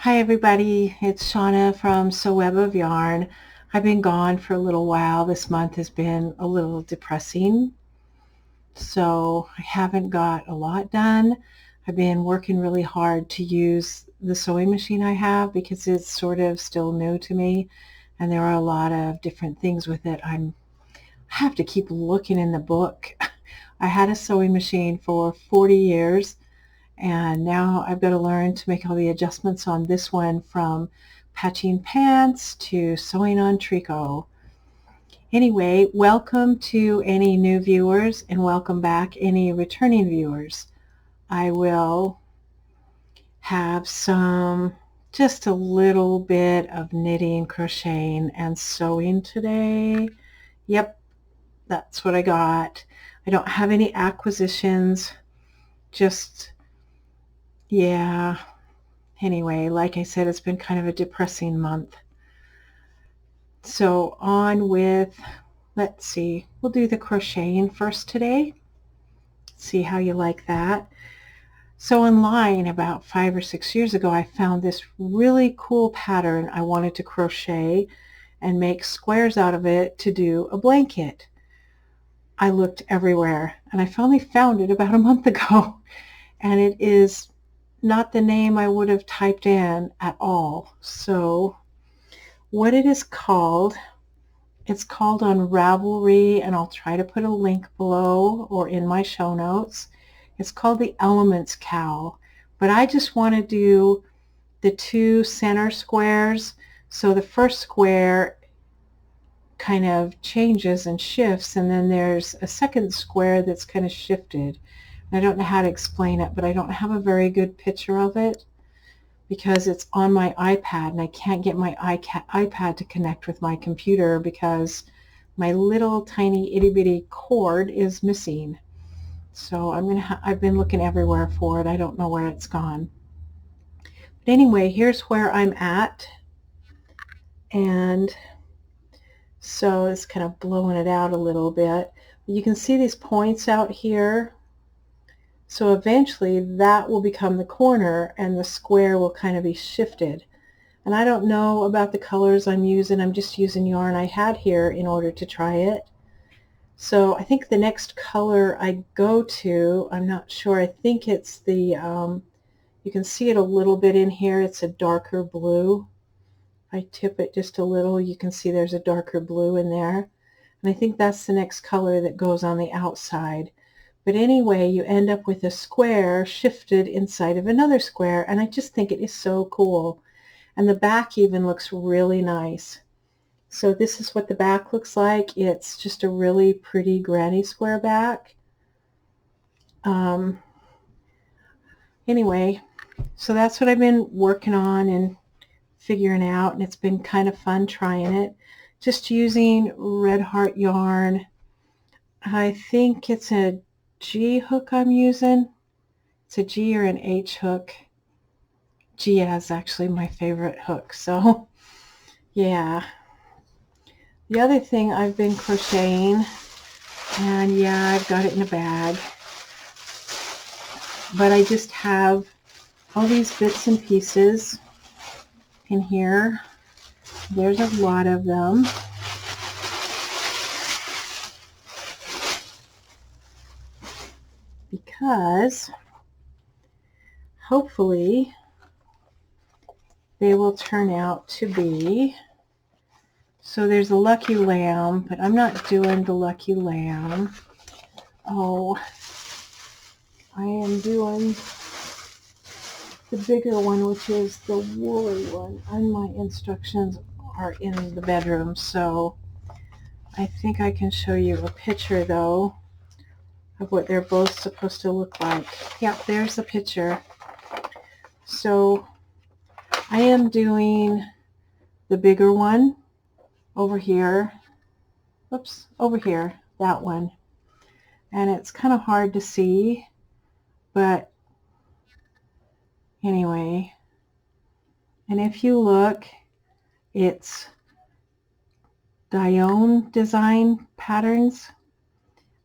Hi everybody, it's Shawna from Sewwebbofyarn. I've been gone for a little while. This month has been a little depressing, so I haven't got a lot done. I've been working really hard to use the sewing machine I have because it's sort of still new to me and there are a lot of different things with it. I have to keep looking in the book. I had a sewing machine for 40 years and now I've got to learn to make all the adjustments on this one, from patching pants to sewing on tricot. Anyway, welcome to any new viewers and welcome back any returning viewers. I will have just a little bit of knitting, crocheting, and sewing today. Yep, that's what I got. I don't have any acquisitions, just, yeah. Anyway, like I said, it's been kind of a depressing month. So on with, let's see, we'll do the crocheting first today. See how you like that. So online about 5 or 6 years ago, I found this really cool pattern I wanted to crochet and make squares out of it to do a blanket. I looked everywhere and I finally found it about a month ago, and it is not the name I would have typed in at all. So what it is called, it's called on Ravelry, and I'll try to put a link below or in my show notes. It's called the Elements Cowl, but I just want to do the two center squares. So the first square kind of changes and shifts, and then there's a second square that's kind of shifted. I don't know how to explain it, but I don't have a very good picture of it because it's on my iPad and I can't get my iPad to connect with my computer because my little tiny itty bitty cord is missing. So I've been looking everywhere for it. I don't know where it's gone. But anyway, here's where I'm at. And so it's kind of blowing it out a little bit. You can see these points out here. So eventually that will become the corner and the square will kind of be shifted. And I don't know about the colors I'm using. I'm just using yarn I had here in order to try it. So I think the next color I go to, I'm not sure, I think it's the, you can see it a little bit in here. It's a darker blue. If I tip it just a little, you can see there's a darker blue in there. And I think that's the next color that goes on the outside. But anyway, you end up with a square shifted inside of another square, and I just think it is so cool. And the back even looks really nice. So this is what the back looks like. It's just a really pretty granny square back. Anyway, so that's what I've been working on and figuring out, and it's been kind of fun trying it. Just using Red Heart yarn. I think it's a G hook I'm using. It's a G or an H hook. G is actually my favorite hook. So yeah. The other thing I've been crocheting, and yeah, I've got it in a bag, but I just have all these bits and pieces in here. There's a lot of them. Because hopefully they will turn out to be, so there's a lucky lamb, but I'm not doing the lucky lamb. Oh, I am doing the bigger one, which is the woolly one, and my instructions are in the bedroom, so I think I can show you a picture though of what they're both supposed to look like. Yep, there's the picture. So I am doing the bigger one over here. Oops, over here, that one. And it's kind of hard to see, but anyway. And if you look, it's Dione design patterns.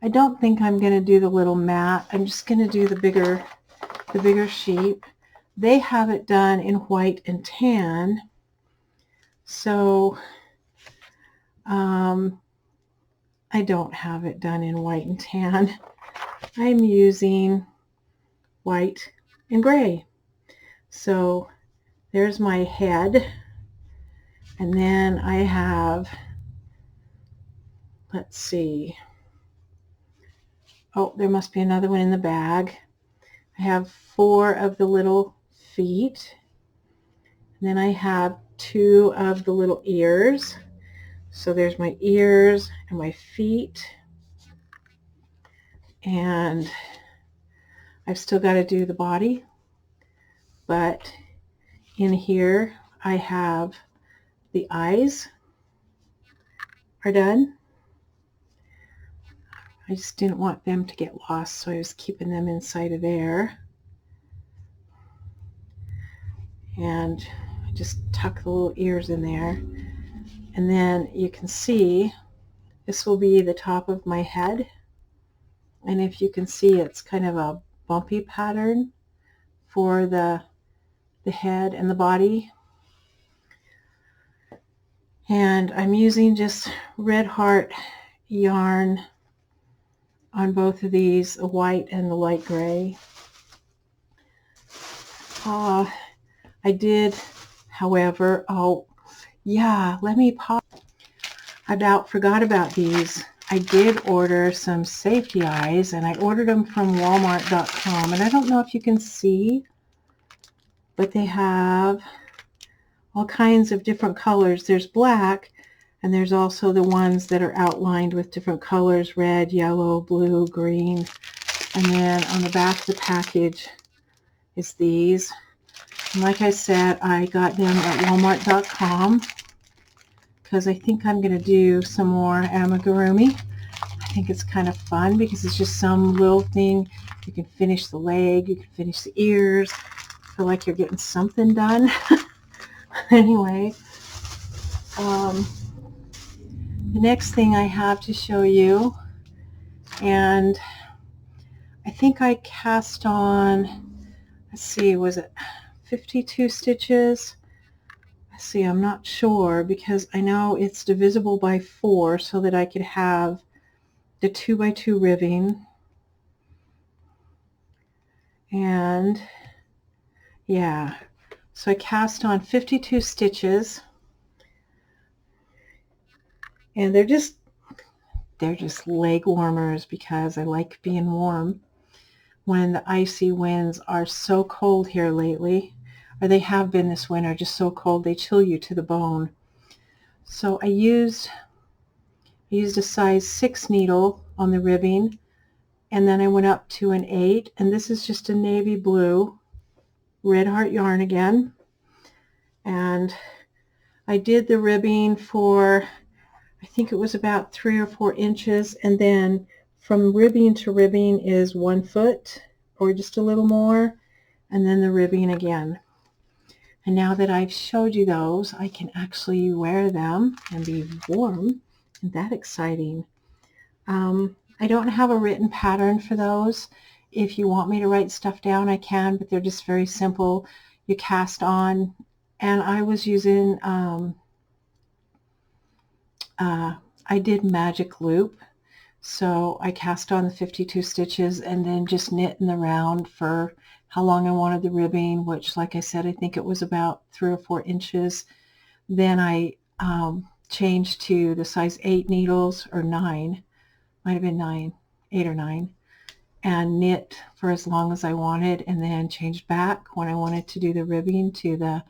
I don't think I'm going to do the little mat. I'm just going to do the bigger sheep. they have it done in white and tan. So I don't have it done in white and tan. I'm using white and gray. So there's my head. And then I have, let's see. Oh, there must be another one in the bag. I have 4 of the little feet. And then I have 2 of the little ears. So there's my ears and my feet. And I've still got to do the body. But in here I have the eyes are done. I just didn't want them to get lost, so I was keeping them inside of there. And I just tuck the little ears in there. And then you can see this will be the top of my head. And if you can see, it's kind of a bumpy pattern for the head and the body. And I'm using just Red Heart yarn on both of these, the white and the light gray. I did, however, oh yeah, let me pop. I forgot about these. I did order some safety eyes, and I ordered them from Walmart.com, and I don't know if you can see, but they have all kinds of different colors. There's black, and there's also the ones that are outlined with different colors, red, yellow, blue, green. And then on the back of the package is these. And like I said, I got them at Walmart.com because I think I'm going to do some more amigurumi. I think it's kind of fun because it's just some little thing. You can finish the leg, you can finish the ears. Feel like you're getting something done. Anyway, the next thing I have to show you, and I think I cast on, let's see, was it 52 stitches? Let's see, I'm not sure because I know it's divisible by 4 so that I could have the 2x2 ribbing. And yeah, so I cast on 52 stitches, and they're just leg warmers because I like being warm when the icy winds are so cold here lately, or they have been this winter, just so cold they chill you to the bone. So I used a size 6 needle on the ribbing, and then I went up to an 8, and this is just a navy blue Red Heart yarn again. And I did the ribbing for, I think it was about 3 or 4 inches, and then from ribbing to ribbing is 1 foot or just a little more, and then the ribbing again. And now that I've showed you those, I can actually wear them and be warm. Isn't that exciting? I don't have a written pattern for those. If you want me to write stuff down, I can, but they're just very simple. You cast on, and I was using, I did magic loop. So I cast on the 52 stitches and then just knit in the round for how long I wanted the ribbing, which, like I said, I think it was about 3 or 4 inches. Then I changed to the size 8 needles, or 9, might have been 9, 8 or 9, and knit for as long as I wanted, and then changed back when I wanted to do the ribbing to the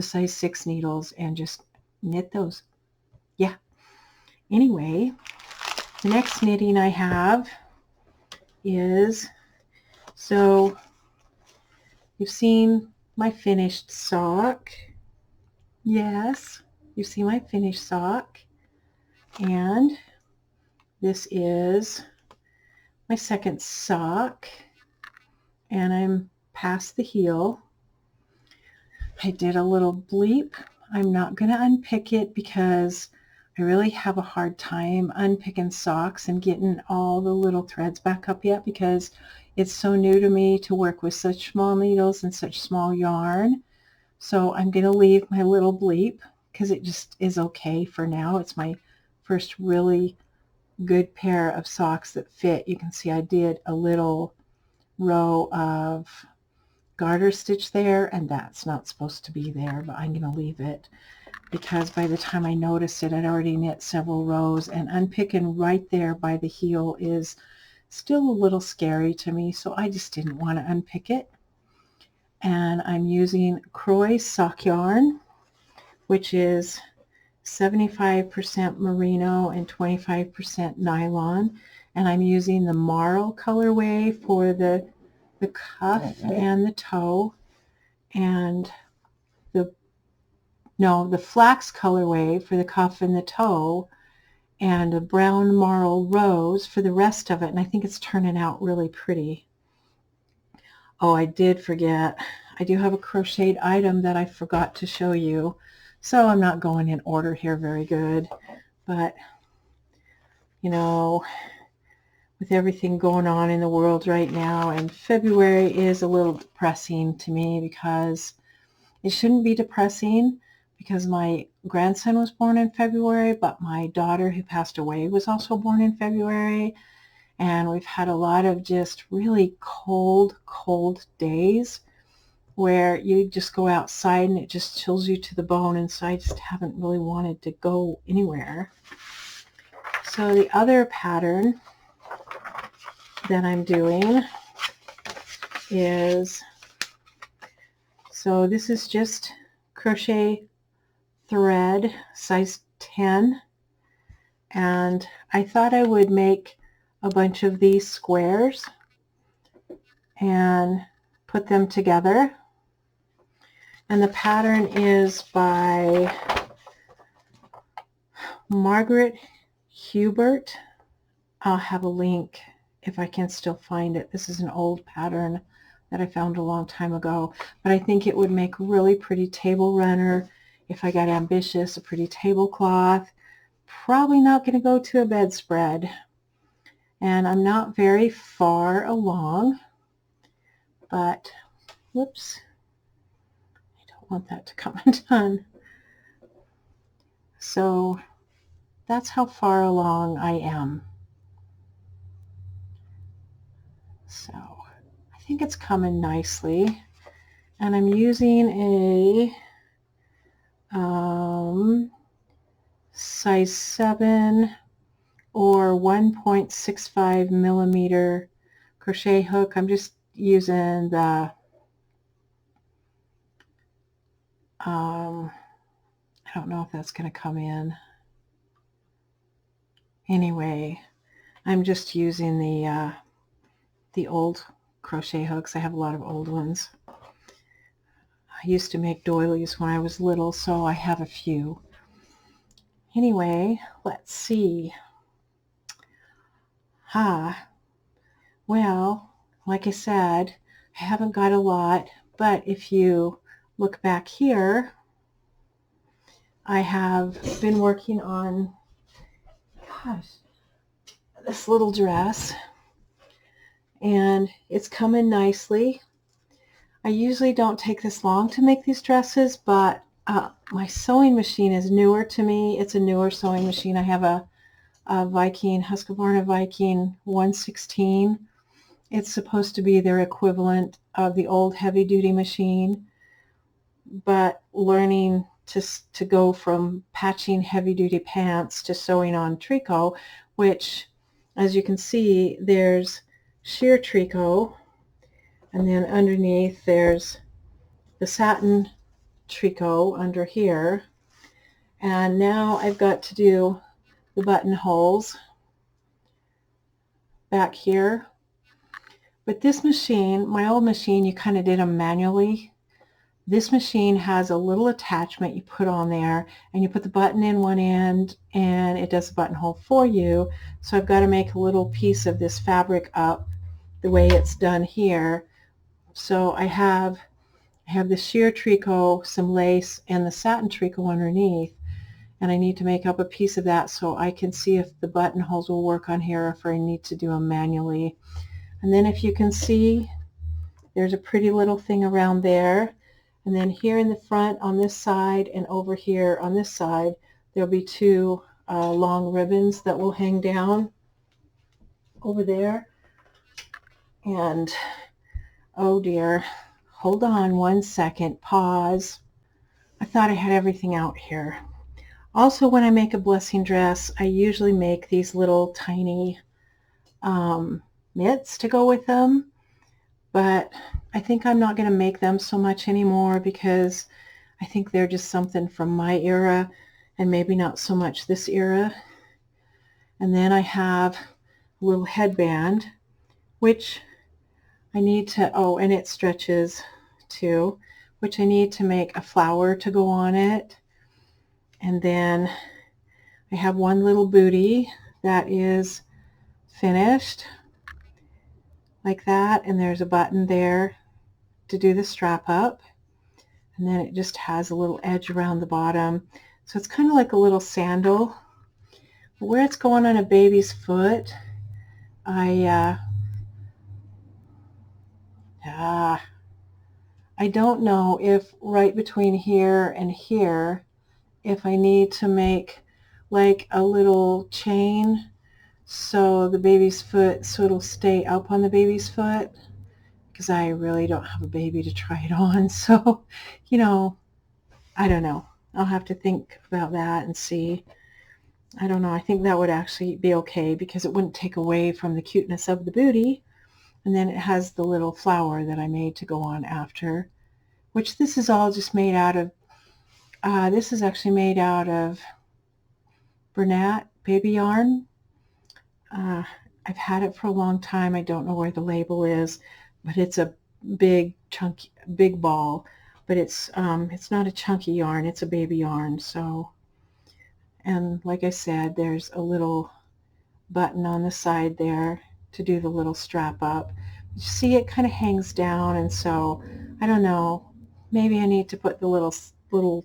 size 6 needles and just knit those. Yeah. Anyway, the next knitting I have is, so you've seen my finished sock. Yes, you see my finished sock. And this is my second sock. And I'm past the heel. I did a little bleep. I'm not going to unpick it because I really have a hard time unpicking socks and getting all the little threads back up yet, because It's so new to me to work with such small needles and such small yarn. So I'm going to leave my little bleep because it just is okay for now. It's my first really good pair of socks that fit. You can see I did a little row of garter stitch there, and that's not supposed to be there, but I'm going to leave it because by the time I noticed it, I'd already knit several rows, and unpicking right there by the heel is still a little scary to me, so I just didn't want to unpick it. And I'm using Croy sock yarn, which is 75% merino and 25% nylon, and I'm using the marl colorway for the cuff and the toe, and the flax colorway for the cuff and the toe, and a brown marl rose for the rest of it, and I think it's turning out really pretty. Oh, I did forget. I do have a crocheted item that I forgot to show you, so I'm not going in order here very good, but you know, with everything going on in the world right now, and February is a little depressing to me because it shouldn't be depressing because my grandson was born in February, but my daughter who passed away was also born in February, and we've had a lot of just really cold days where you just go outside and it just chills you to the bone, and so I just haven't really wanted to go anywhere. So the other pattern that I'm doing is, so this is just crochet thread size 10, and I thought I would make a bunch of these squares and put them together, and the pattern is by Margaret Hubert. I'll have a link if I can still find it. This is an old pattern that I found a long time ago, but I think it would make a really pretty table runner if I got ambitious, a pretty tablecloth. Probably not going to go to a bedspread, and I'm not very far along, but whoops, I don't want that to come undone. So that's how far along I am. So I think it's coming nicely, and I'm using a size 7 or 1.65 millimeter crochet hook. I'm just using the I don't know if that's going to come in. Anyway, I'm just using the old crochet hooks. I have a lot of old ones. I used to make doilies when I was little, so I have a few. Anyway, let's see. Well, like I said, I haven't got a lot, but if you look back here, I have been working on, this little dress, and it's coming nicely. I usually don't take this long to make these dresses, but my sewing machine is newer to me. It's a newer sewing machine. I have a Viking, Husqvarna Viking 116. It's supposed to be their equivalent of the old heavy-duty machine, but learning to go from patching heavy-duty pants to sewing on tricot, which, as you can see, there's sheer tricot, and then underneath there's the satin tricot under here, and now I've got to do the buttonholes back here. But this machine, my old machine, you kind of did them manually. This machine has a little attachment you put on there, and you put the button in one end and it does the buttonhole for you. So I've got to make a little piece of this fabric up the way it's done here. So I have the sheer tricot, some lace, and the satin tricot underneath, and I need to make up a piece of that so I can see if the buttonholes will work on here or if I need to do them manually. And then if you can see, there's a pretty little thing around there. And then here in the front on this side and over here on this side, there'll be two long ribbons that will hang down over there. And oh dear, hold on one second, pause. I thought I had everything out here. Also, when I make a blessing dress, I usually make these little tiny mitts to go with them, but I think I'm not going to make them so much anymore because I think they're just something from my era and maybe not so much this era. And then I have a little headband, which I need to, oh, and it stretches too, which I need to make a flower to go on it. And then I have one little booty that is finished like that, and there's a button there to do the strap up, and then it just has a little edge around the bottom, so it's kind of like a little sandal. But where it's going on a baby's foot, I don't know if right between here and here if I need to make like a little chain so the baby's foot, so it'll stay up on the baby's foot, because I really don't have a baby to try it on. So, you know, I don't know. I'll have to think about that and see. I don't know. I think that would actually be okay because it wouldn't take away from the cuteness of the booty. And then it has the little flower that I made to go on after, which this is all just made out of, this is actually made out of Bernat baby yarn. I've had it for a long time. I don't know where the label is, but it's a big chunky, big ball, but it's not a chunky yarn, it's a baby yarn. So, and like I said, there's a little button on the side there to do the little strap up. You see, it kind of hangs down, and so I don't know, maybe I need to put the little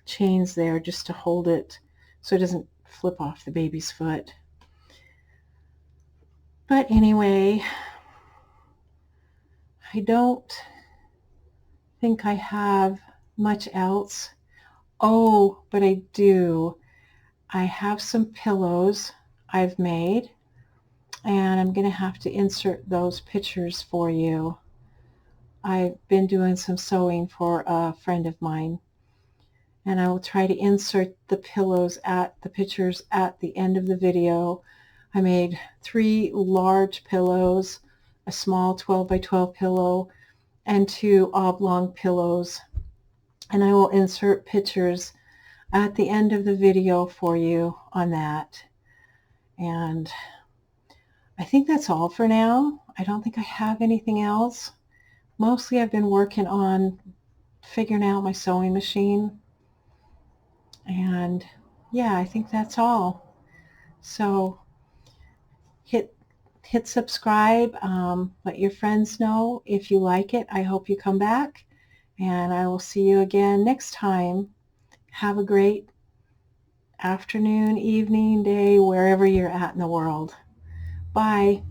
chains there just to hold it so it doesn't flip off the baby's foot. But anyway, I don't think I have much else. Oh, but I do. I have some pillows I've made, and I'm going to have to insert those pictures for you. I've been doing some sewing for a friend of mine, and I will try to insert the pictures at the end of the video. I made 3 large pillows, a small 12 by 12 pillow, and 2 oblong pillows. And I will insert pictures at the end of the video for you on that. And I think that's all for now. I don't think I have anything else. Mostly I've been working on figuring out my sewing machine. And yeah, I think that's all. So hit subscribe, let your friends know if you like it. I hope you come back, and I will see you again next time. Have a great afternoon, evening, day, wherever you're at in the world. Bye.